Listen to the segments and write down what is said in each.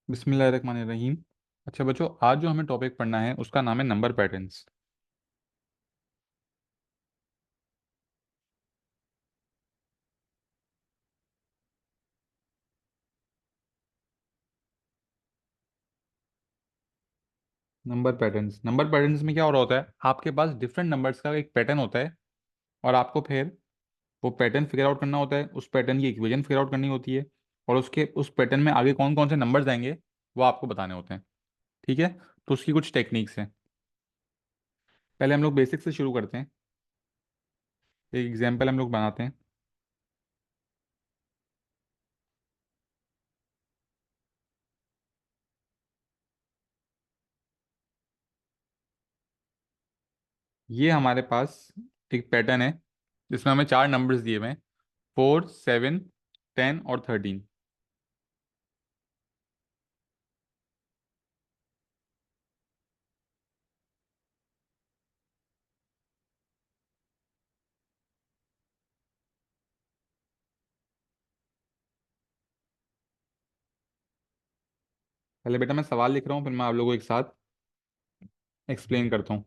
बिस्मिल्लाहिर्रहमानिर्रहीम। अच्छा बच्चों, आज जो हमें टॉपिक पढ़ना है उसका नाम है नंबर पैटर्न्स। नंबर पैटर्न्स में क्या हो रहा होता है, आपके पास डिफरेंट नंबर्स का एक पैटर्न होता है और आपको फिर वो पैटर्न फिगर आउट करना होता है। उस पैटर्न की इक्वेशन फिगर आउट करनी होती है और उसके उस पैटर्न में आगे कौन कौन से नंबर्स आएंगे वो आपको बताने होते हैं। ठीक है, तो उसकी कुछ टेक्निक्स हैं। पहले हम लोग बेसिक से शुरू करते हैं। एक एग्जाम्पल हम लोग बनाते हैं। ये हमारे पास एक पैटर्न है जिसमें हमें चार नंबर्स दिए हुए हैं, 4, 7, 10 और 13। पहले बेटा मैं सवाल लिख रहा हूँ, फिर मैं आप लोगों को एक साथ एक्सप्लेन करता हूँ।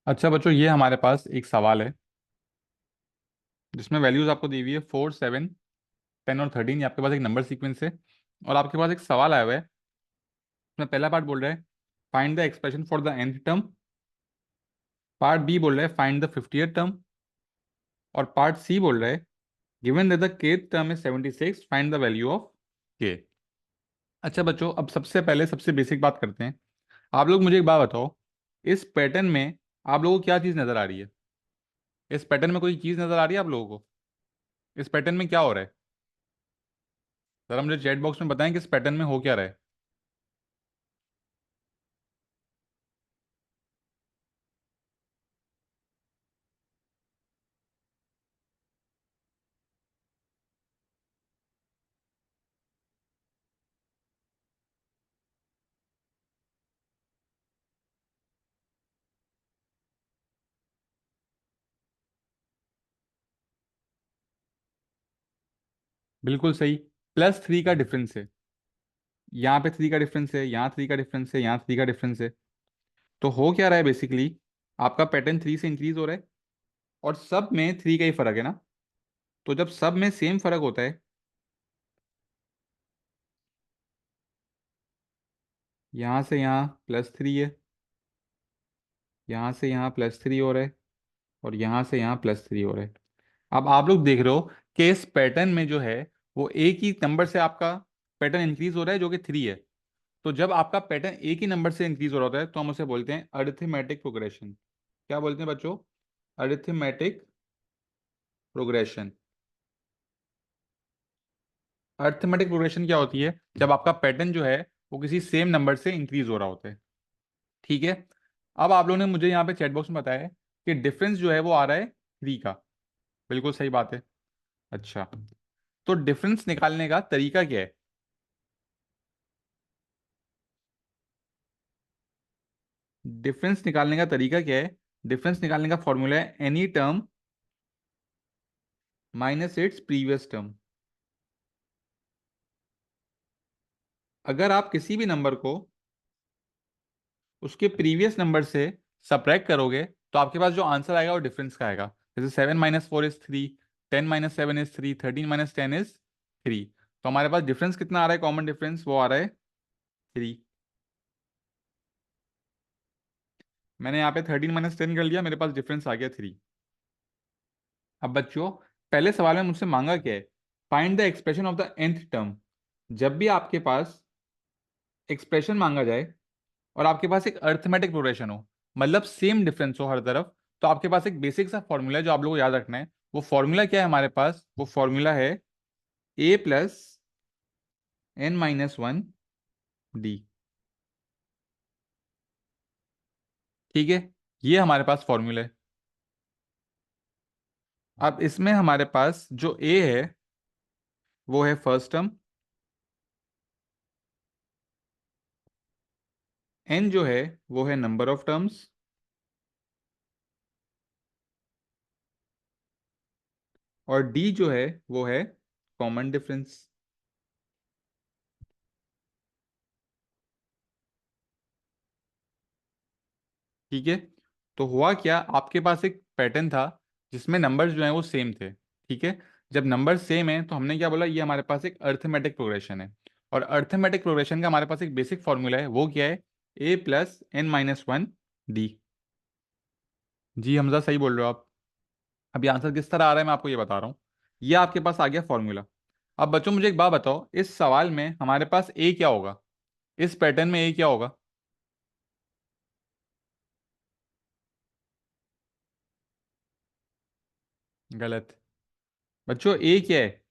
अच्छा बच्चों, ये हमारे पास एक सवाल है जिसमें वैल्यूज आपको दी हुई है 4, 7, 10 और 13। ये आपके पास एक नंबर सीक्वेंस है और आपके पास एक सवाल आया हुआ है। इसमें पहला पार्ट बोल रहा है find the expression for the nth term. Part B बोल रहा है फाइंड द 50th टर्म। और पार्ट सी बोल रहा है given that the kth term is 76, find the value of k। अच्छा बच्चों, अब सबसे पहले सबसे बेसिक बात करते हैं। आप लोग मुझे एक बात बताओ, इस पैटर्न में आप लोगों को क्या चीज़ नज़र आ रही है? इस पैटर्न में कोई चीज़ नज़र आ रही है आप लोगों को? इस पैटर्न में क्या हो रहा है? जरा मुझे चैट बॉक्स में बताएं कि इस पैटर्न में हो क्या रहा है। बिल्कुल सही। +3 का डिफरेंस है। यहाँ पे 3 का डिफरेंस है, यहाँ 3 का डिफरेंस है, यहाँ 3 का डिफरेंस है। तो हो क्या रहा है बेसिकली, आपका पैटर्न 3 से इंक्रीज हो रहा है और सब में 3 का ही फर्क है ना। तो जब सब में सेम फर्क होता है, यहाँ से यहाँ +3 है, यहाँ से यहाँ +3 हो रहा है और यहाँ से यहाँ +3 हो रहा है। अब आप लोग देख रहे हो कि इस पैटर्न में जो है वो एक ही नंबर से आपका पैटर्न इंक्रीज हो रहा है जो कि 3 है। तो जब आपका पैटर्न एक ही नंबर से इंक्रीज हो रहा होता है तो हम उसे बोलते हैं अरिथमेटिक प्रोग्रेशन। क्या बोलते हैं बच्चों? Arithmetic progression. अरिथमेटिक प्रोग्रेशन क्या होती है? जब आपका पैटर्न जो है वो किसी सेम नंबर से इंक्रीज हो रहा होता है। ठीक है। अब आप लोगों ने मुझे यहाँ पे चैट बॉक्स में बताया है कि डिफरेंस जो है वो आ रहा है 3 का। बिल्कुल सही बात है। अच्छा, तो डिफरेंस निकालने का तरीका क्या है? डिफरेंस निकालने का तरीका क्या है? डिफरेंस निकालने का फॉर्मूला है any term minus its previous term. अगर आप किसी भी नंबर को उसके प्रीवियस नंबर से सब्ट्रैक्ट करोगे तो आपके पास जो आंसर आएगा वो डिफरेंस का आएगा। जैसे 7 - 4 इज 3, 10 - 7 इज 3, 13 - 10 इज 3। तो हमारे पास डिफरेंस कितना आ रहा है, कॉमन डिफरेंस वो आ रहा है 3। मैंने यहाँ पे 13 - 10 कर लिया, मेरे पास डिफरेंस आ गया 3। अब बच्चों, पहले सवाल में मुझसे मांगा क्या है, find the expression of the nth term. जब भी आपके पास एक्सप्रेशन मांगा जाए और आपके पास एक अर्थमेटिक प्रोग्रेशन हो, मतलब सेम डिफरेंस हो हर तरफ, तो आपके पास एक बेसिक सा फॉर्मूला है जो आप लोगों को याद रखना है। वो फॉर्मूला क्या है हमारे पास, वो फॉर्मूला है a+n - 1d। ठीक है, ये हमारे पास फॉर्मूला है। अब इसमें हमारे पास जो a है वो है फर्स्ट टर्म, n जो है वो है नंबर ऑफ टर्म्स, और d जो है वो है कॉमन डिफरेंस। ठीक है, तो हुआ क्या, आपके पास एक पैटर्न था जिसमें नंबर्स जो हैं वो सेम थे। ठीक है, जब नंबर सेम है तो हमने क्या बोला, ये हमारे पास एक अर्थमेटिक प्रोग्रेशन है। और अर्थमेटिक प्रोग्रेशन का हमारे पास एक बेसिक फॉर्मूला है, वो क्या है, a+n - 1d। जी हमजा, सही बोल रहे हो आप। अभी आंसर किस तरह आ रहा है मैं आपको ये बता रहा हूँ। ये आपके पास आ गया फॉर्मूला। अब बच्चों मुझे एक बात बताओ, इस सवाल में हमारे पास ए क्या होगा, इस पैटर्न में ए क्या होगा। गलत। बच्चों ए क्या है,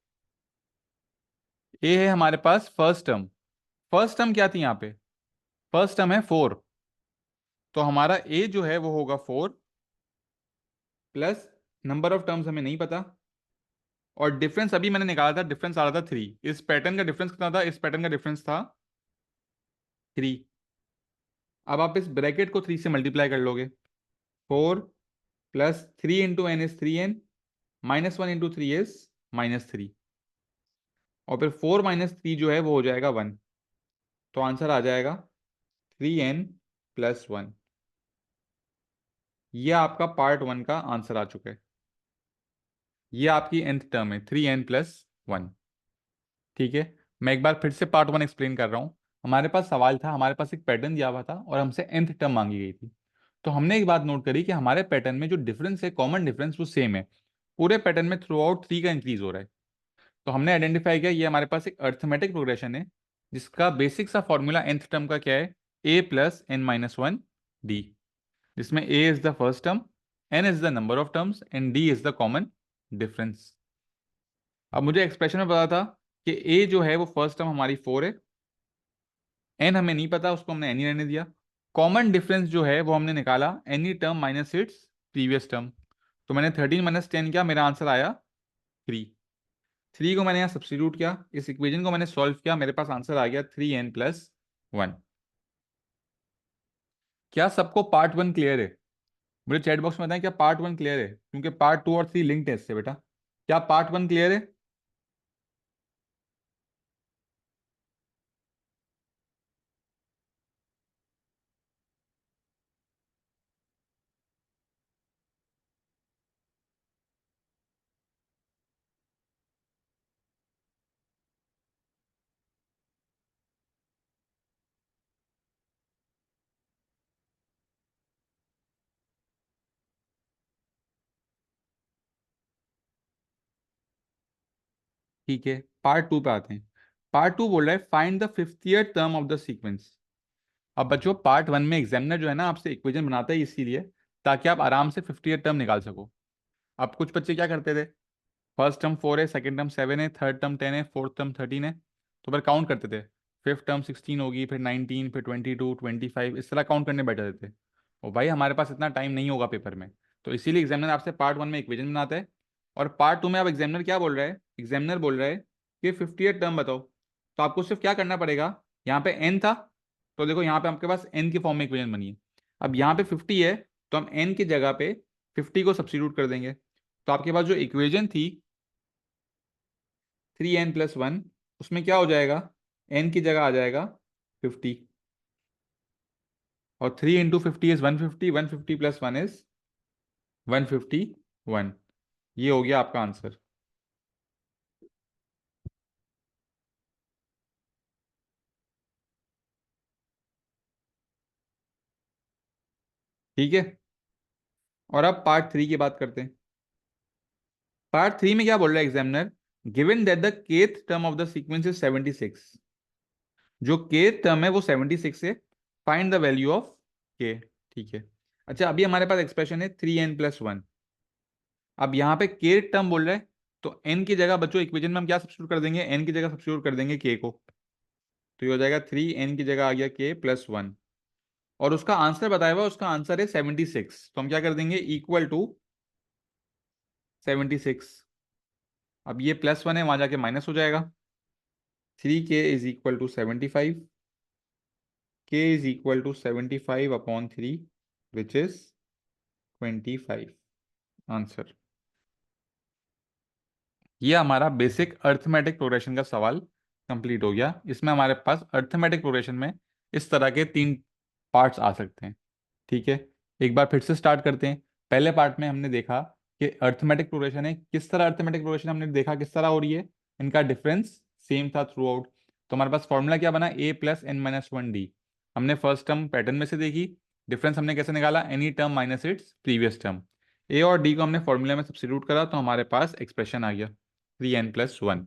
ए है हमारे पास फर्स्ट टर्म। फर्स्ट टर्म क्या थी यहाँ पे, फर्स्ट टर्म है 4। तो हमारा ए जो है वो होगा 4 प्लस नंबर ऑफ टर्म्स हमें नहीं पता, और डिफरेंस अभी मैंने निकाला था, डिफरेंस आ रहा था 3। इस पैटर्न का डिफरेंस कितना था, इस पैटर्न का डिफरेंस था 3। अब आप इस ब्रैकेट को 3 से मल्टीप्लाई कर लोगे। 4+3 × n = 3n, -1 × 3 = -3, और फिर 4 - 3 जो है वो हो जाएगा 1। तो आंसर आ जाएगा 3n + 1। ये आपका पार्ट 1 का आंसर आ चुका है। ये आपकी nth टर्म है 3n + 1। ठीक है, मैं एक बार फिर से पार्ट 1 एक्सप्लेन कर रहा हूँ। हमारे पास सवाल था, हमारे पास एक पैटर्न दिया हुआ था और हमसे nth टर्म मांगी गई थी। तो हमने एक बात नोट करी कि हमारे पैटर्न में जो डिफरेंस है, कॉमन डिफरेंस, वो सेम है। पूरे पैटर्न में थ्रू आउट 3 का इंक्रीज हो रहा है। तो हमने आइडेंटिफाई किया ये हमारे पास एक अर्थमेटिक प्रोग्रेशन है जिसका बेसिक सा फॉर्मूला nth टर्म का क्या है, a+n - 1d, जिसमें a is the first term, n is the number of terms and d is the common difference. अब मुझे एक्सप्रेशन में पता था कि a जो है वो फर्स्ट टर्म हमारी 4 है, n हमें नहीं पता, उसको हमने n ही रहने दिया। कॉमन डिफरेंस जो है वो हमने निकाला any term minus its previous term. तो मैंने 13 - 10 किया, मेरा आंसर आया 3। 3 को मैंने यहाँ सब्स्टिट्यूट किया, इस इक्वेशन को मैंने सॉल्व किया, मेरे पास आंसर आ गया 3n + 1। क्या सबको पार्ट 1 क्लियर है? मुझे चैट बॉक्स में बताएं क्या पार्ट 1 क्लियर है, क्योंकि पार्ट 2 और 3 लिंक्ड है इससे बेटा। क्या पार्ट 1 क्लियर है? ठीक है, पार्ट 2 पे आते हैं। पार्ट 2 बोल रहा है find the 50th term of the sequence. अब बच्चों पार्ट 1 में एग्जामिनर जो है ना आपसे इक्वेशन बनाता है इसीलिए ताकि आप आराम से 50th टर्म निकाल सको। अब कुछ बच्चे क्या करते थे, फर्स्ट टर्म 4 है, सेकंड टर्म 7 है, थर्ड टर्म 10 है, फोर्थ टर्म 13 है, तो फिर काउंट करते थे। फिफ्थ टर्म 16 होगी, फिर 19, फिर 22, 25, इस तरह काउंट करने बैठ जाते थे। और भाई हमारे पास इतना टाइम नहीं होगा पेपर में, तो इसीलिए एग्जामिनर आपसे पार्ट 1 में इक्वेशन बनाता है। और पार्ट 2 में अब एग्जामिनर क्या बोल रहा है, एग्जामिनर बोल रहा है कि 50th टर्म बताओ। तो आपको सिर्फ क्या करना पड़ेगा, यहाँ पे एन था, तो देखो यहाँ पे आपके पास एन की फॉर्म में इक्वेशन बनी है। अब यहाँ पे 50 है, तो हम एन की जगह पे 50 को सब्स्टिट्यूट कर देंगे। तो आपके पास जो इक्वेशन थी 3n+1, उसमें क्या हो जाएगा, n की जगह आ जाएगा 50, और 3 × 50 इज 150, 150 + 1 इज 151। ये हो गया आपका आंसर। ठीक है, और अब पार्ट 3 की बात करते हैं। पार्ट 3 में क्या बोल रहा है examiner, given that the kth term of the sequence is 76, जो kth टर्म है वो 76 है, find the value of k। ठीक है, अच्छा अभी हमारे पास एक्सप्रेशन है 3n+1। अब यहाँ पे kth टर्म बोल रहा है, तो n की जगह बच्चों इक्वेशन में हम क्या सब्स्टिट्यूट कर देंगे, n की जगह सब्स्टिट्यूट कर देंगे k को, तो ये हो जाएगा 3n की जगह आ गया k+1, और उसका आंसर बताया हुआ, उसका आंसर है 76, तो हम क्या कर देंगे, इक्वल टू 76। अब ये +1 है, वहां जाके माइनस हो जाएगा, 3k = 75, k = 75/3, which is 25 answer. ये हमारा बेसिक अर्थमेटिक प्रोग्रेशन का सवाल कंप्लीट हो गया। इसमें हमारे पास अर्थमेटिक प्रोग्रेशन में इस तरह के 3 पार्ट्स आ सकते हैं। ठीक है, एक बार फिर से स्टार्ट करते हैं। पहले पार्ट में हमने देखा कि अर्थमेटिक प्रोग्रेशन है, किस तरह अर्थमेटिक प्रोग्रेशन हमने देखा किस तरह हो रही है, इनका डिफरेंस सेम था थ्रू आउट। तो हमारे पास फॉर्मूला क्या बना, a + n - 1d। हमने फर्स्ट टर्म पैटर्न में से देखी, डिफरेंस हमने कैसे निकाला, any term minus its previous term. A और डी को हमने फॉर्मूला में सब्स्टिट्यूट करा, तो हमारे पास एक्सप्रेशन आ गया 3n+1।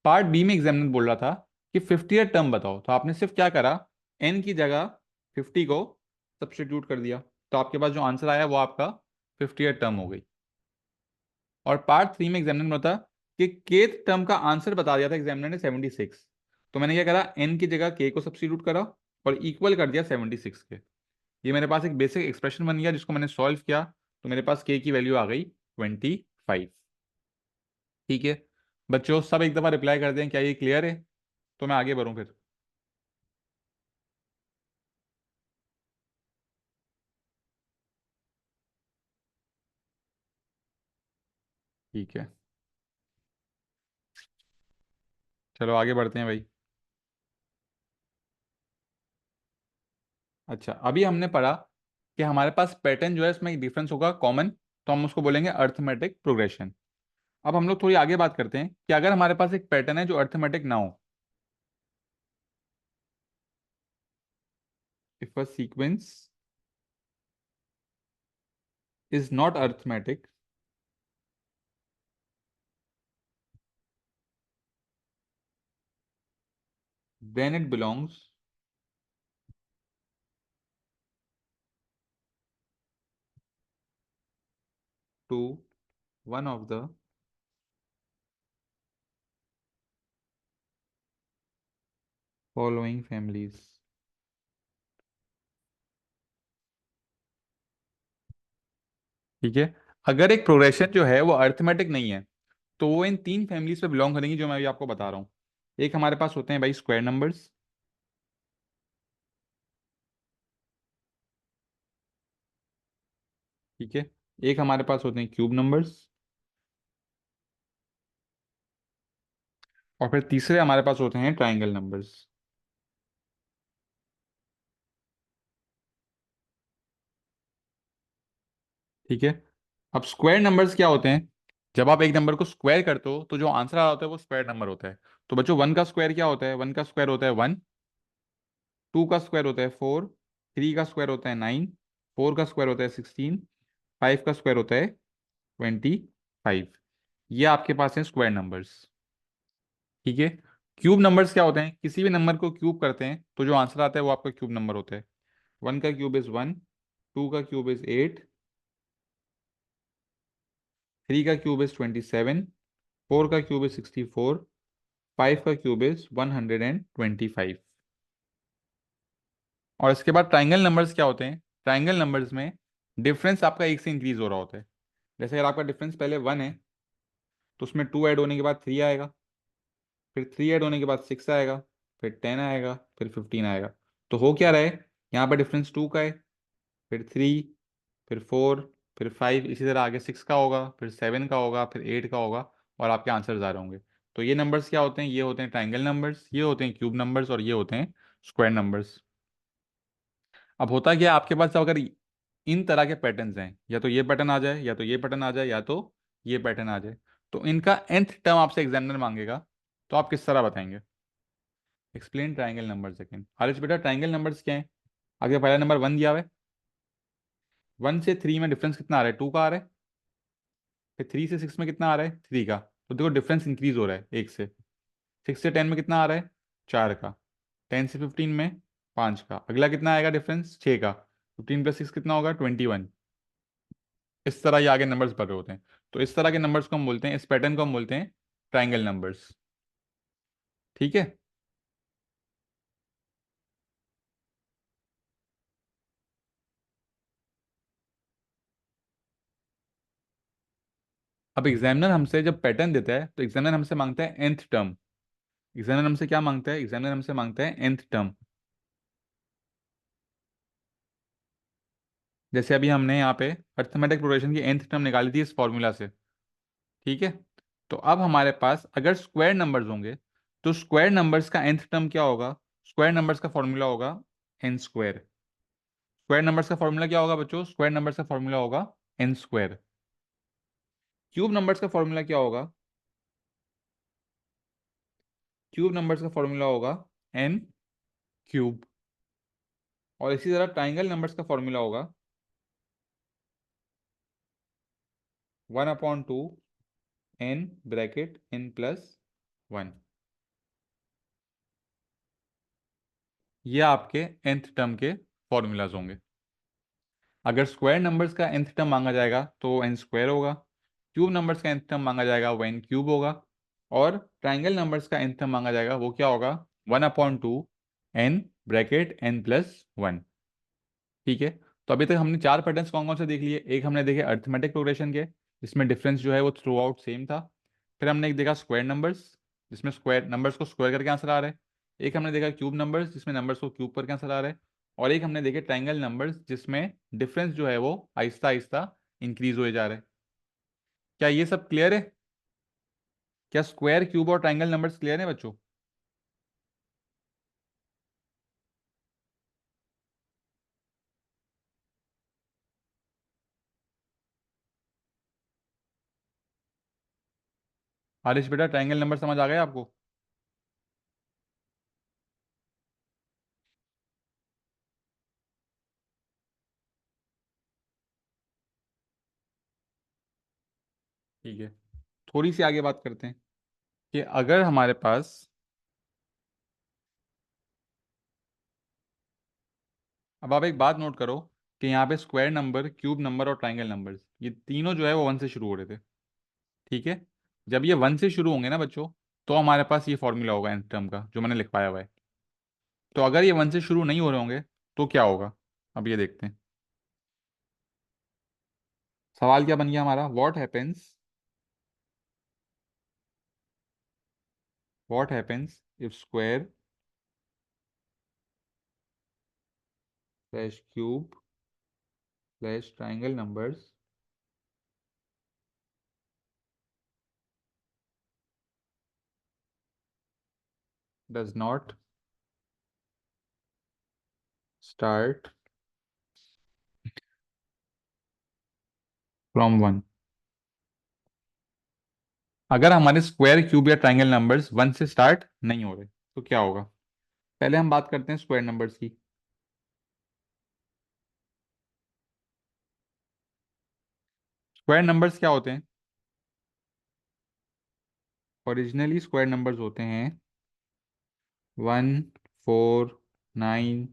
पार्ट बी में एग्जामिनर बोल रहा था कि 50th टर्म बताओ, तो आपने सिर्फ क्या करा, n की जगह 50 को सब्स्टिट्यूट कर दिया, तो आपके पास जो आंसर आया वो आपका 50th टर्म हो गई। और पार्ट 3 में एग्जामिनर ने बता कि केथ टर्म का आंसर बता दिया था एग्जामिनर ने 76, तो मैंने क्या करा, n की जगह k को सब्स्टिट्यूट करा और इक्वल कर दिया 76 के। ये मेरे पास एक बेसिक एक्सप्रेशन बन गया, जिसको मैंने सॉल्व किया, तो मेरे पास k की वैल्यू आ गई 25। ठीक है बच्चों, सब एक दफा रिप्लाई कर दें, क्या ये क्लियर है, तो मैं आगे बढ़ूं फिर। ठीक है, चलो आगे बढ़ते हैं भाई। अच्छा अभी हमने पढ़ा कि हमारे पास पैटर्न जो है इसमें एक डिफरेंस होगा कॉमन, तो हम उसको बोलेंगे अर्थमेटिक प्रोग्रेशन। अब हम लोग थोड़ी आगे बात करते हैं कि अगर हमारे पास एक पैटर्न है जो अर्थमेटिक ना हो, if a sequence is not arithmetic, then it belongs to one of the following families. ठीक है, अगर एक प्रोग्रेशन जो है वो अर्थमेटिक नहीं है, तो वो इन 3 फैमिलीज पे बिलोंग करेंगी जो मैं अभी आपको बता रहा हूँ। एक हमारे पास होते हैं भाई स्क्वायर नंबर्स, ठीक है, एक हमारे पास होते हैं क्यूब नंबर्स, और फिर तीसरे हमारे पास होते हैं ट्राइंगल नंबर्स। ठीक है, अब स्क्वायर नंबर्स क्या होते हैं, जब आप एक नंबर को स्क्वायर करते हो तो जो आंसर आ रहा होता है वो स्क्वायर नंबर होता है। तो बच्चों, 1 का स्क्वायर क्या होता है, 1 का स्क्वायर होता है 1, 2 का स्क्वायर होता है 4, 3 का स्क्वायर होता है 9, 4 का स्क्वायर होता है 16, 5 का स्क्वायर होता है 25। ये आपके पास है स्क्वायर नंबर्स। ठीक है, क्यूब नंबर्स क्या होते हैं, किसी भी नंबर को क्यूब करते हैं तो जो आंसर आता है वो आपका क्यूब नंबर होता है। 1 का क्यूब इज 1, 2 का क्यूब इज 8, 3 का क्यूब इज 27, 4 का क्यूब इज 64, 5 का क्यूब इज 125। और इसके बाद ट्राइंगल नंबर्स क्या होते हैं, ट्राइंगल नंबर्स में डिफरेंस आपका एक से इंक्रीज हो रहा होता है। जैसे अगर आपका डिफरेंस पहले 1 है, तो उसमें 2 ऐड होने के बाद 3 आएगा, फिर 3 ऐड होने के बाद 6 आएगा, फिर 10 आएगा, फिर 15 आएगा। तो हो क्या रहा है, यहाँ पर डिफरेंस 2 का है, फिर 3, फिर 4, फिर 5, इसी तरह आगे 6 का होगा, फिर 7 का होगा, फिर 8 का होगा, और आपके आंसर्स आ रहे होंगे। तो ये नंबर्स क्या होते हैं, ये होते हैं ट्राइंगल नंबर्स, ये होते हैं क्यूब नंबर्स, और ये होते हैं स्क्वायर नंबर्स। अब होता क्या है, आपके पास अगर इन तरह के पैटर्न्स हैं, या तो ये पैटर्न आ जाए, या तो ये पैटर्न आ जाए, या तो ये पैटर्न आ जाए, तो इनका nth टर्म आपसे एग्जामिनर मांगेगा, तो आप किस तरह बताएंगे? Explain triangle number second. Harish बेटा, ट्राइंगल नंबर्स क्या है? आगे पहला नंबर 1 दिया हुआ है, 1 से 3 में डिफरेंस कितना आ रहा है? 2 का आ रहा है। फिर 3 से 6 में कितना आ रहा है? 3 का। तो देखो डिफरेंस इंक्रीज हो रहा है 1 से। 6 से 10 में कितना आ रहा है? 4 का। 10 से 15 में 5 का। अगला कितना आएगा डिफरेंस? 6 का। 15 + 6 कितना होगा? 21। इस तरह ये आगे नंबर्स बढ़ रहे होते हैं। तो इस तरह के नंबर्स को हम बोलते हैं, इस पैटर्न को हम बोलते हैं ट्राइंगल नंबर्स। ठीक है। अब एग्जामिनर हमसे जब पैटर्न देता है, तो एग्जामिनर हमसे मांगता है nth टर्म। एग्जामिनर हमसे क्या मांगता है? एग्जामिनर हमसे मांगता है nth टर्म। जैसे अभी हमने यहाँ पे अर्थमेटिक प्रोग्रेशन की nth टर्म निकाली थी इस फॉर्मूला से। ठीक है। तो अब हमारे पास अगर स्क्वायर नंबर्स होंगे, तो स्क्वायर नंबर्स का nth टर्म क्या होगा? स्क्वायर नंबर्स का फॉर्मूला होगा एन स्क्वायर। स्क्वायर नंबर्स का फॉर्मूला क्या होगा बच्चों? स्क्वायर नंबर्स का फॉर्मूला होगा एन स्क्वायर। क्यूब नंबर्स का फॉर्मूला क्या होगा? क्यूब नंबर्स का फॉर्मूला होगा एन क्यूब। और इसी तरह ट्राइंगल नंबर्स का फॉर्मूला होगा 1/2 एन ब्रैकेट n+1। ये आपके nth टर्म के फॉर्मूलाज होंगे। अगर स्क्वायर नंबर्स का nth टर्म मांगा जाएगा तो एन स्क्वायर होगा। क्यूब नंबर्स का nth टर्म मांगा जाएगा वो एन क्यूब होगा। और ट्राइंगल नंबर्स का nth टर्म मांगा जाएगा वो क्या होगा? 1/2 एन ब्रैकेट n+1। ठीक है। तो अभी तक हमने 4 पैटर्न्स कौन कौन से देख लिए? एक हमने देखे अर्थमेटिक प्रोग्रेशन के, जिसमें डिफरेंस जो है वो थ्रू आउट सेम था। फिर हमने एक देखा स्क्वायर नंबर्स, जिसमें स्क्वायर नंबर्स को स्क्वायर करके आंसर आ रहा है। एक हमने देखा क्यूब नंबर्स, जिसमें नंबर्स को क्यूब करके आंसर आ रहा है। और एक हमने देखे ट्राइंगल नंबर्स, जिसमें डिफरेंस जो है वो आहिस्ता आहिस्ता इंक्रीज हो जा रहा है। क्या ये सब क्लियर है? क्या स्क्वायर, क्यूब और ट्राइंगल नंबर्स क्लियर है बच्चों? आरिश बेटा, ट्राइंगल नंबर समझ आ गए आपको? ठीक है। थोड़ी सी आगे बात करते हैं कि अगर हमारे पास, अब आप एक बात नोट करो कि यहाँ पे स्क्वायर नंबर, क्यूब नंबर और ट्राइंगल नंबर्स, ये तीनों जो है वो 1 से शुरू हो रहे थे। ठीक है। जब ये 1 से शुरू होंगे ना बच्चों, तो हमारे पास ये फॉर्मूला होगा nth टर्म का, जो मैंने लिखवाया हुआ है। तो अगर ये 1 से शुरू नहीं हो रहे होंगे, तो क्या होगा? अब ये देखते हैं। सवाल क्या बन गया हमारा? What happens if square slash cube slash triangle numbers does not start from 1। अगर हमारे स्क्वायर, क्यूब या ट्राइंगल नंबर्स 1 से स्टार्ट नहीं हो रहे, तो क्या होगा? पहले हम बात करते हैं स्क्वायर नंबर्स की। स्क्वायर नंबर्स क्या होते हैं? ओरिजिनली स्क्वायर नंबर्स होते हैं 1, 4, 9,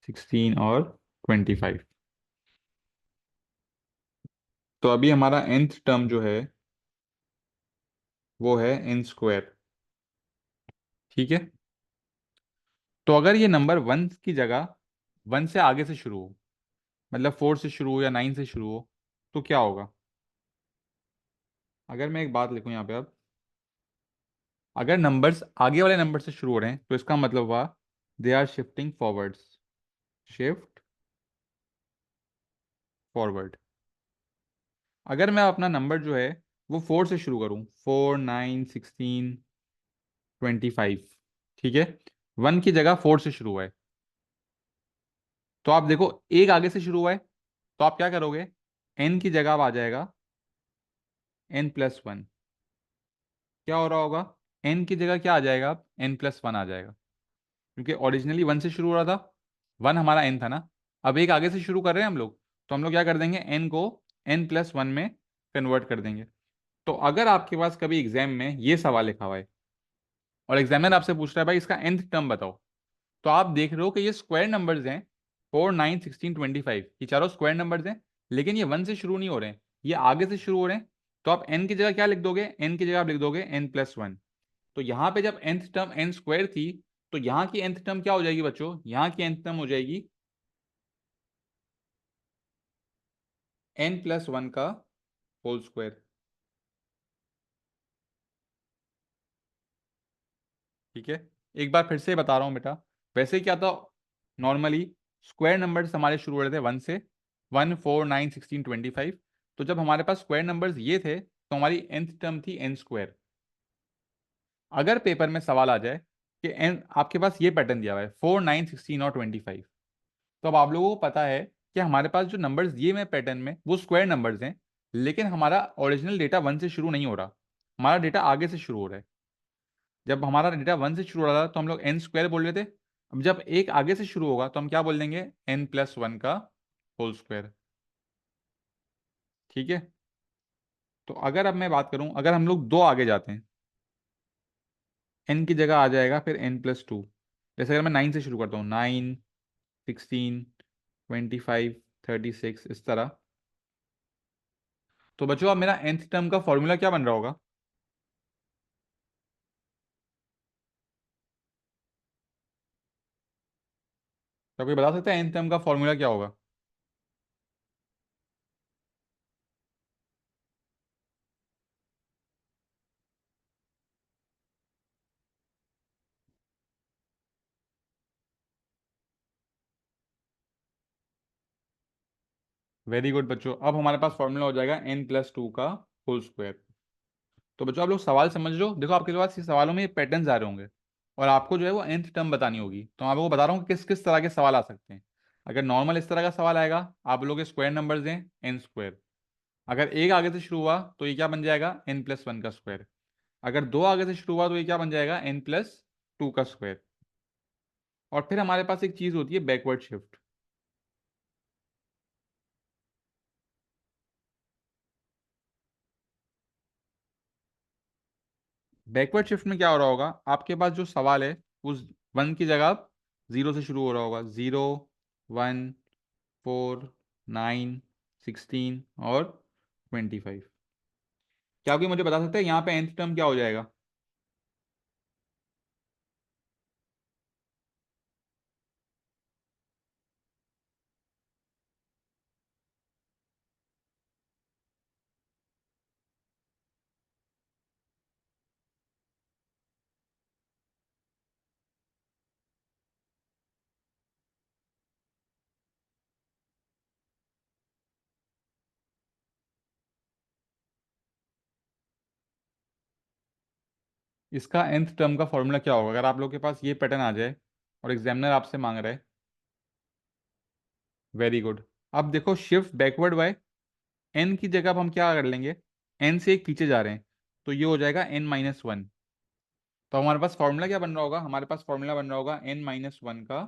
16 और 25। तो अभी हमारा nth टर्म जो है वो है एन स्क्वायर। ठीक है। तो अगर ये नंबर 1 की जगह 1 से आगे से शुरू हो, मतलब 4 से शुरू हो या 9 से शुरू हो, तो क्या होगा? अगर मैं एक बात लिखूं यहाँ पे, अब अगर नंबर्स आगे वाले नंबर से शुरू हो रहे हैं, तो इसका मतलब हुआ they are shifting forwards. Shift forward. अगर मैं अपना नंबर जो है वो 4 से शुरू करूं, 4, 9, 16, 25। ठीक है, 1 की जगह 4 से शुरू हुआ है, तो आप देखो एक आगे से शुरू हुआ है, तो आप क्या करोगे, n की जगह अब आ जाएगा n+1। क्या हो रहा होगा, n की जगह क्या आ जाएगा, अब n+1 आ जाएगा, क्योंकि ओरिजिनली 1 से शुरू हो रहा था, 1 हमारा n था ना। अब एक आगे से शुरू कर रहे हैं हम लोग, तो हम लोग क्या कर देंगे, n को n+1 में कन्वर्ट कर देंगे। तो अगर आपके पास कभी एग्जाम में ये सवाल लिखा हुआ है और एग्जामिनर आपसे पूछ रहा है भाई इसका nth टर्म बताओ, तो आप देख रहे हो कि ये स्क्वायर नंबर्स हैं, 4, 9, 16, 25, ये चारों स्क्वायर नंबर्स हैं, लेकिन ये 1 से शुरू नहीं हो रहे हैं, ये आगे से शुरू हो रहे हैं। तो आप n की जगह क्या लिख दोगे, n की जगह आप लिख दोगे n+1। तो यहाँ पे जब nth टर्म n स्क्वायर थी, तो यहाँ की nth टर्म क्या हो जाएगी बच्चों, यहाँ की nth टर्म हो जाएगी n+1 का होल स्क्वायर। ठीक है, एक बार फिर से बता रहा हूँ बेटा, वैसे क्या था, नॉर्मली स्क्वायर नंबर्स हमारे शुरू हो रहे थे 1 से, 1, 4, 9, 16, 25। तो जब हमारे पास स्क्वायर नंबर्स ये थे, तो हमारी nth टर्म थी n स्क्वायर। अगर पेपर में सवाल आ जाए कि n आपके पास ये पैटर्न दिया हुआ है 4, 9, 16 और 25, तो अब आप लोगों को पता है कि हमारे पास जो नंबर्स ये में पैटर्न में वो स्क्वायर नंबर्स हैं, लेकिन हमारा ओरिजिनल डेटा 1 से शुरू नहीं हो रहा, हमारा डेटा आगे से शुरू हो रहा है। जब हमारा डेटा 1 से शुरू हो रहा था तो हम लोग n स्क्वायर बोल रहे थे, अब जब एक आगे से शुरू होगा तो हम क्या बोल देंगे, n+1 का होल स्क्वायर। ठीक है, तो अगर अब मैं बात करूं, अगर हम लोग दो आगे जाते हैं, n की जगह आ जाएगा फिर n+2। जैसे अगर मैं 9 से शुरू करता हूँ, 9, 16, 25, 36 इस तरह, तो बच्चों अब मेरा nth टर्म का फॉर्मूला क्या बन रहा होगा, क्या कोई बता सकता है nth टर्म का फॉर्मूला क्या होगा। वेरी गुड बच्चों, अब हमारे पास फॉर्मूला हो जाएगा n+2 का होल स्क्वायर। तो बच्चों आप लोग सवाल समझ लो, देखो आपके पास ये सवालों में ये पैटर्न्स आ रहे होंगे, और आपको जो है वो nth टर्म बतानी होगी। तो मैं आपको बता रहा हूँ कि किस किस तरह के सवाल आ सकते हैं। अगर नॉर्मल इस तरह का सवाल आएगा, आप लोग के स्क्वायर नंबर्स हैं n स्क्वायर, अगर एक आगे से शुरू हुआ तो ये क्या बन जाएगा, n+1 का स्क्वायर, अगर दो आगे से शुरू हुआ तो ये क्या बन जाएगा, n+2 का स्क्वायर। और फिर हमारे पास एक चीज होती है बैकवर्ड शिफ्ट। बैकवर्ड शिफ्ट में क्या हो रहा होगा, आपके पास जो सवाल है उस 1 की जगह आप 0 से शुरू हो रहा होगा, 0, 1, 4, 9, 16 और 25। क्या कोई मुझे बता सकता है यहाँ पे nth टर्म क्या हो जाएगा। इसका nth टर्म का फॉर्मूला क्या होगा, अगर आप लोग के पास ये पैटर्न आ जाए और एग्जामिनर आपसे मांग रहा है। वेरी गुड, अब देखो शिफ्ट बैकवर्ड बाय n की जगह अब हम क्या कर लेंगे, n से एक पीछे जा रहे हैं, तो ये हो जाएगा n-1। तो हमारे पास फॉर्मूला क्या बन रहा होगा, हमारे पास फॉर्मूला बन रहा होगा n-1 का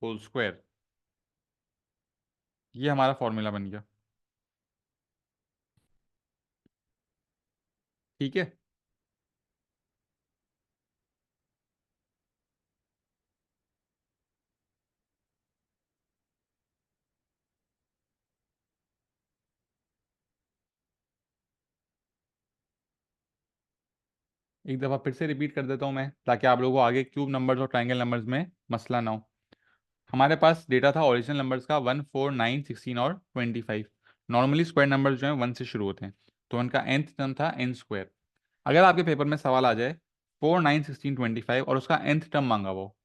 होल स्क्वायर। ये हमारा फॉर्मूला बन गया। ठीक है, एक दफ़ा फिर से रिपीट कर देता हूँ मैं, ताकि आप लोगों को आगे क्यूब नंबर्स और ट्राइंगल नंबर्स में मसला ना हो। हमारे पास डेटा था ओरिजिनल नंबर्स का 1, 4, 9, 16 और 25। नॉर्मली स्क्वायर नंबर्स जो हैं 1 से शुरू होते हैं, तो उनका nth टर्म था n स्क्वायर। अगर आपके पेपर में सवाल आ जाए 4, 9, 16, 25 और उसका nth टर्म मांगा वो,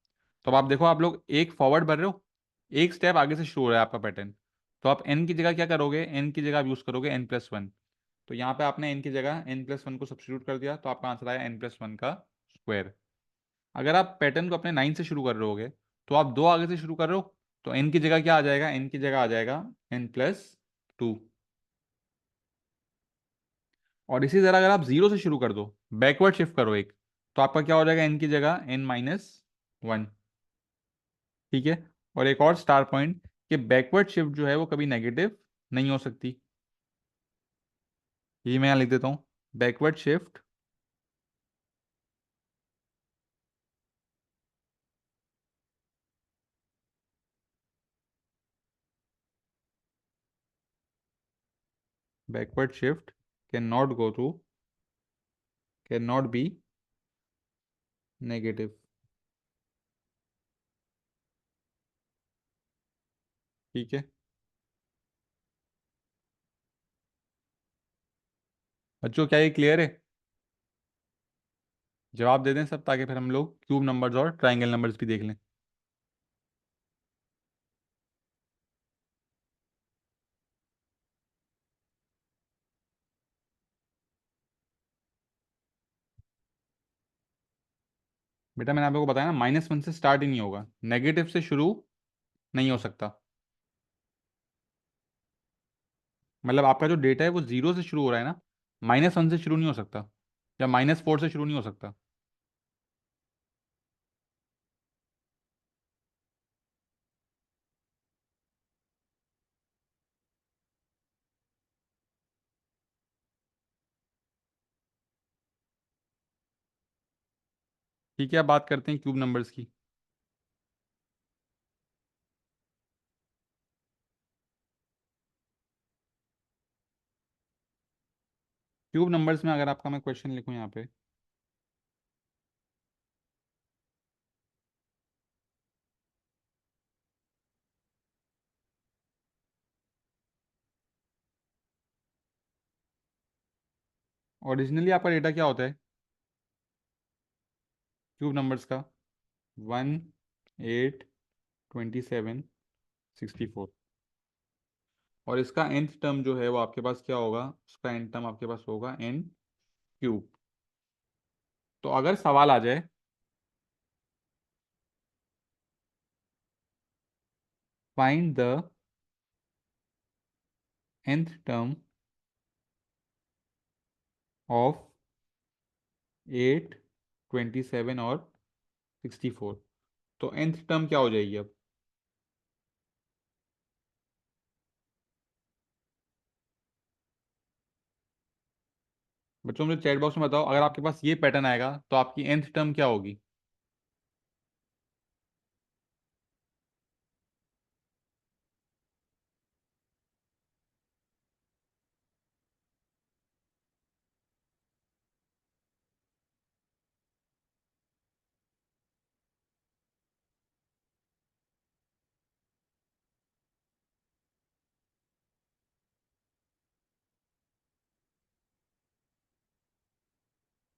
तो अब आप देखो, आप लोग एक फॉरवर्ड भर रहे हो, एक स्टेप आगे से शुरू हो रहा है आपका पैटर्न। तो आप n की जगह क्या करोगे, n की जगह आप यूज़ करोगे n+1। तो यहाँ पे आपने n की जगह n+1 को सब्स्टिट्यूट कर दिया, तो आपका आंसर आया n+1 का स्क्वायर। अगर आप पैटर्न को अपने 9 से शुरू कर रहे होगे तो आप 2 आगे से शुरू कर रहे हो, तो n की जगह क्या आ जाएगा, n की जगह आ जाएगा n+2। और इसी तरह अगर आप 0 से शुरू कर दो, बैकवर्ड शिफ्ट करो एक, तो आपका क्या हो जाएगा, n की जगह n-1। ठीक है। और एक और स्टार पॉइंट, कि बैकवर्ड शिफ्ट जो है वो कभी नेगेटिव नहीं हो सकती। ये मैं यहाँ लिख देता हूँ, backward shift backward shift can not go to, can not be negative. ठीक है बच्चों, क्या ये क्लियर है? जवाब दे दें सब, ताकि फिर हम लोग क्यूब नंबर्स और ट्राइंगल नंबर्स भी देख लें। बेटा मैंने आप लोगों को बताया ना, -1 से स्टार्ट ही नहीं होगा, नेगेटिव से शुरू नहीं हो सकता। मतलब आपका जो डेटा है वो 0 से शुरू हो रहा है ना, -1 से शुरू नहीं हो सकता, या -4 से शुरू नहीं हो सकता। ठीक है, अब बात करते हैं क्यूब नंबर्स की। क्यूब नंबर्स में अगर आपका मैं क्वेश्चन लिखूं यहाँ पे, ओरिजिनली आपका डेटा क्या होता है क्यूब नंबर्स का, 1, 8, 27, 64। और इसका nth टर्म जो है वो आपके पास क्या होगा, उसका nth टर्म आपके पास होगा n³। तो अगर सवाल आ जाए, find the nth term of 8, 27 और 64, तो nth टर्म क्या हो जाएगी अब? बच्चों मुझे चैट बॉक्स में बताओ, अगर आपके पास ये पैटर्न आएगा तो आपकी nth टर्म क्या होगी?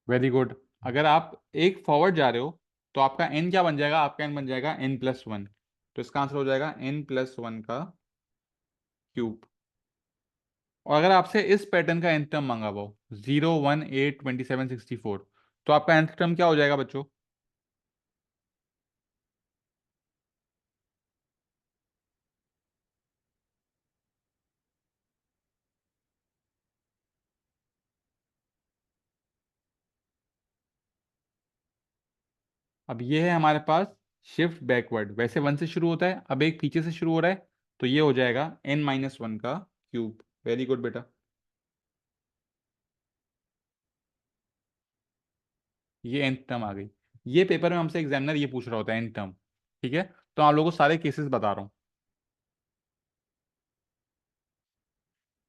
Very good. अगर आप एक फॉरवर्ड जा रहे हो तो आपका n क्या बन जाएगा, आपका n बन जाएगा n+1। तो इसका आंसर हो जाएगा n+1 का क्यूब। और अगर आपसे इस पैटर्न का nth टर्म मांगा वो 0, 1, 8, 27, 64, तो आपका nth टर्म क्या हो जाएगा बच्चों? अब ये है हमारे पास शिफ्ट बैकवर्ड, वैसे 1 से शुरू होता है, अब एक पीछे से शुरू हो रहा है, तो ये हो जाएगा n-1 का क्यूब। वेरी गुड बेटा। ये nth टर्म आ गई। ये पेपर में हमसे एग्जामिनर ये पूछ रहा होता है nth टर्म। ठीक है, तो आप लोगों को सारे केसेस बता रहा हूँ।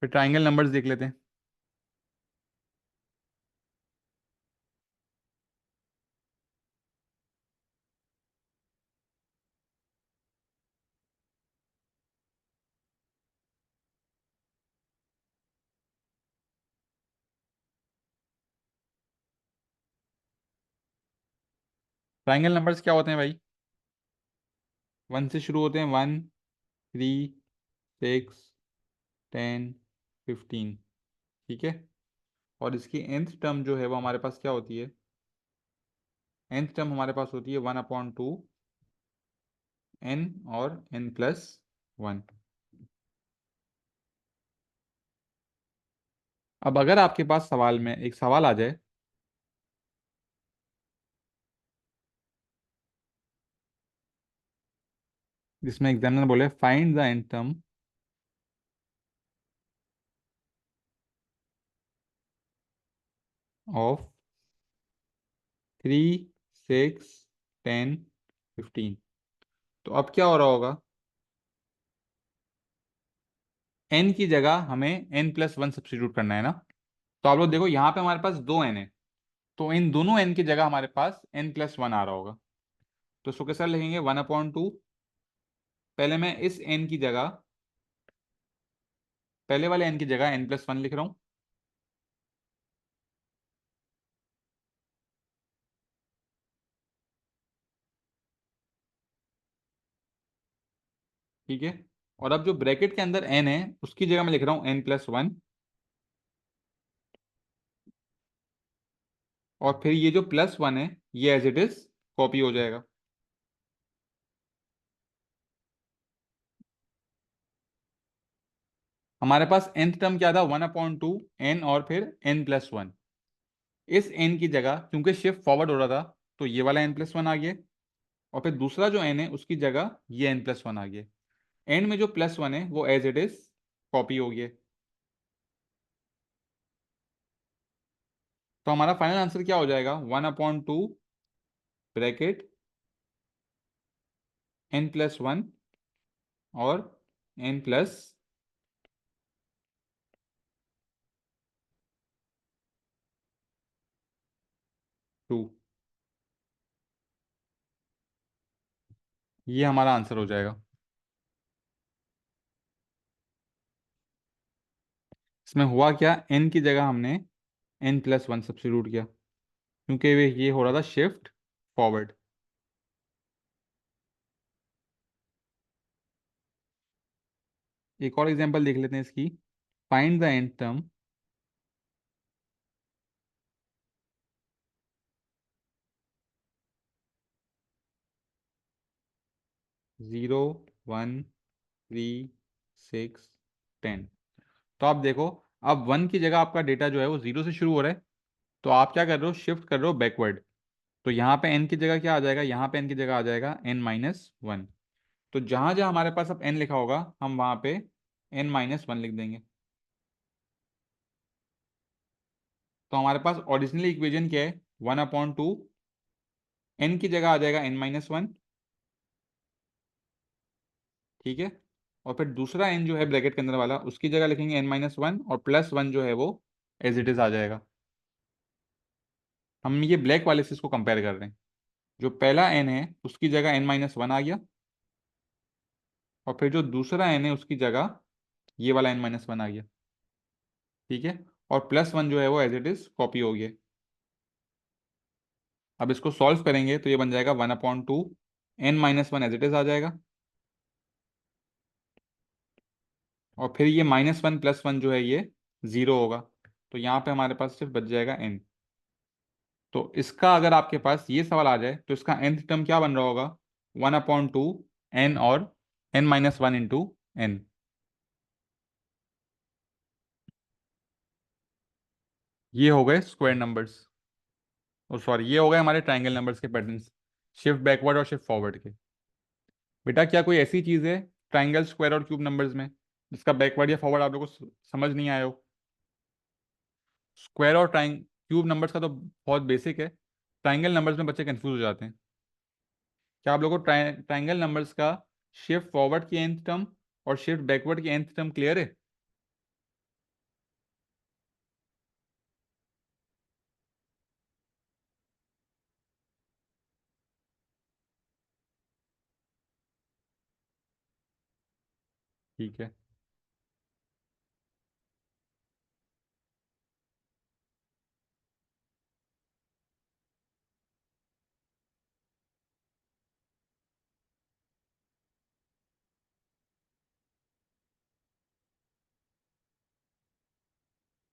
फिर ट्राइंगल नंबर्स देख लेते हैं। ट्राइंगल नंबर्स क्या होते हैं भाई? 1 से शुरू होते हैं, 1, 3, 6, 10, 15। ठीक है। और इसकी nth टर्म जो है वो हमारे पास क्या होती है, nth टर्म हमारे पास होती है 1/2 n और n+1। अब अगर आपके पास सवाल में एक सवाल आ जाए जिसमें एग्जामिनर बोले find the nth term of 3, 6, 10, 15, तो अब क्या हो रहा होगा, n की जगह हमें n+1 सब्स्टिट्यूट करना है ना। तो आप लोग देखो यहाँ पे हमारे पास दो n है, तो इन दोनों n की जगह हमारे पास n+1 आ रहा होगा। तो इसको कैसे लिखेंगे, 1/2। पहले मैं इस n की जगह, पहले वाले n की जगह n+1 लिख रहा हूँ। ठीक है। और अब जो ब्रैकेट के अंदर n है उसकी जगह मैं लिख रहा हूँ n+1। और फिर ये जो +1 है ये एज इट इज कॉपी हो जाएगा। हमारे पास nth टर्म क्या था, 1/2 n और फिर n+1। इस n की जगह क्योंकि शिफ्ट फॉरवर्ड हो रहा था तो ये वाला n+1 आ गया, और फिर दूसरा जो n है उसकी जगह ये n+1 आ गया। एंड में जो +1 है वो एज इट इज कॉपी हो गया। तो हमारा फाइनल आंसर क्या हो जाएगा, 1/2 ब्रैकेट n+1 और n+2। ये हमारा आंसर हो जाएगा। इसमें हुआ क्या, n की जगह हमने n+1 सब्स्टिट्यूट किया क्योंकि ये हो रहा था शिफ्ट फॉरवर्ड। एक और एग्जांपल देख लेते हैं इसकी। Find the nth term zero, 1, 3, 6, 10। तो आप देखो, अब 1 की जगह आपका डेटा जो है वो 0 से शुरू हो रहा है, तो आप क्या कर रहे हो, शिफ्ट कर रहे हो बैकवर्ड। तो यहाँ पे n की जगह क्या आ जाएगा, यहाँ पे n की जगह आ जाएगा n-1। तो जहां जहां हमारे पास अब n लिखा होगा हम वहां पे n-1 लिख देंगे। तो हमारे पास ओरिजिनल इक्वेशन क्या है, 1/2 n की जगह आ जाएगा n-1। ठीक है। और फिर दूसरा n जो है ब्रैकेट के अंदर वाला उसकी जगह लिखेंगे n-1, और +1 जो है वो एज इट इज आ जाएगा। हम ये ब्लैक वाले से इसको कंपेयर कर रहे हैं। जो पहला n है उसकी जगह n-1 आ गया, और फिर जो दूसरा n है उसकी जगह ये वाला n-1 आ गया। ठीक है। और +1 जो है वो एज इट इज कॉपी हो गया। अब इसको सॉल्व करेंगे तो ये बन जाएगा 1/2 n-1 एज इट इज आ जाएगा, और फिर ये -1 + 1 जो है ये 0 होगा। तो यहाँ पे हमारे पास सिर्फ बच जाएगा n। तो इसका अगर आपके पास ये सवाल आ जाए तो इसका nth टर्म क्या बन रहा होगा, 1/2 n और n-1 × n। ये हो गए स्क्वायर नंबर्स, और सॉरी ये हो गए हमारे ट्राइंगल नंबर्स के पैटर्न्स, शिफ्ट बैकवर्ड और शिफ्ट फॉरवर्ड के। बेटा क्या कोई ऐसी चीज़ है ट्राइंगल, स्क्वायर और क्यूब नंबर्स में जिसका बैकवर्ड या फॉरवर्ड आप लोगों को समझ नहीं आया हो। स्क्वायर और ट्राइंग क्यूब नंबर्स का तो बहुत बेसिक है, ट्राइंगल नंबर्स में बच्चे कंफ्यूज हो जाते हैं। क्या आप लोगों को ट्राइंगल नंबर्स का शिफ्ट फॉरवर्ड की nth टर्म और शिफ्ट बैकवर्ड की nth टर्म क्लियर है। ठीक है।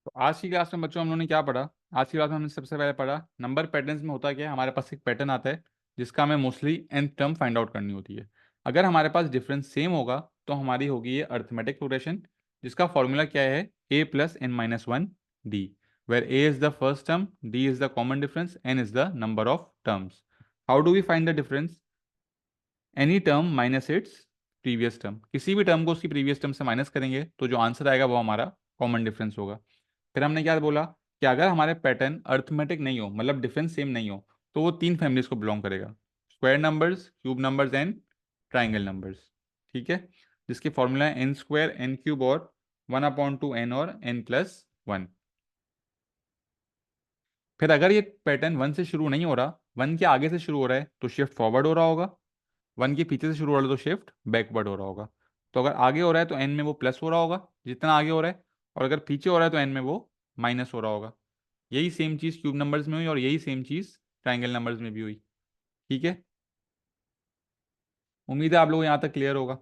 तो आज की क्लास में बच्चों हम लोगों ने क्या पढ़ा? आज की क्लास में हमने सबसे पहले पढ़ा नंबर पैटर्न्स में होता क्या है। हमारे पास एक पैटर्न आता है जिसका हमें mostly nth term find out करनी होती है। अगर हमारे पास डिफरेंस सेम होगा तो हमारी होगी ये अर्थमेटिक प्रोग्रेशन, जिसका फॉर्मूला क्या है, a plus n minus one d, where a is the first term, d is the common difference, n is the number of terms. How do we find the difference? Any term minus its previous term, किसी भी term को उसकी previous term से minus करेंगे तो जो answer आएगा वो हमारा कॉमन डिफरेंस होगा। फिर हमने क्या बोला कि अगर हमारे पैटर्न अर्थमेटिक नहीं हो, मतलब डिफरेंस सेम नहीं हो, तो वो तीन फैमिलीज को बिलोंग करेगा, square numbers, cube numbers and triangle numbers. ठीक है, जिसके फॉर्मूला है एन स्क्वायर एन क्यूब और वन अपॉन टू एन और एन प्लस वन। फिर अगर ये पैटर्न वन से शुरू नहीं हो रहा, वन के आगे से शुरू हो रहा है तो शिफ्ट फॉरवर्ड हो रहा होगा, वन के पीछे से शुरू हो रहा है तो शिफ्ट बैकवर्ड हो रहा होगा। तो अगर आगे हो रहा है तो एन में वो प्लस हो रहा होगा जितना आगे हो रहा है, और अगर पीछे हो रहा है तो एन में वो माइनस हो रहा होगा। यही सेम चीज़ क्यूब नंबर्स में हुई और यही सेम चीज़ ट्राइंगल नंबर्स में भी हुई। ठीक है, उम्मीद है आप लोग यहाँ तक क्लियर होगा।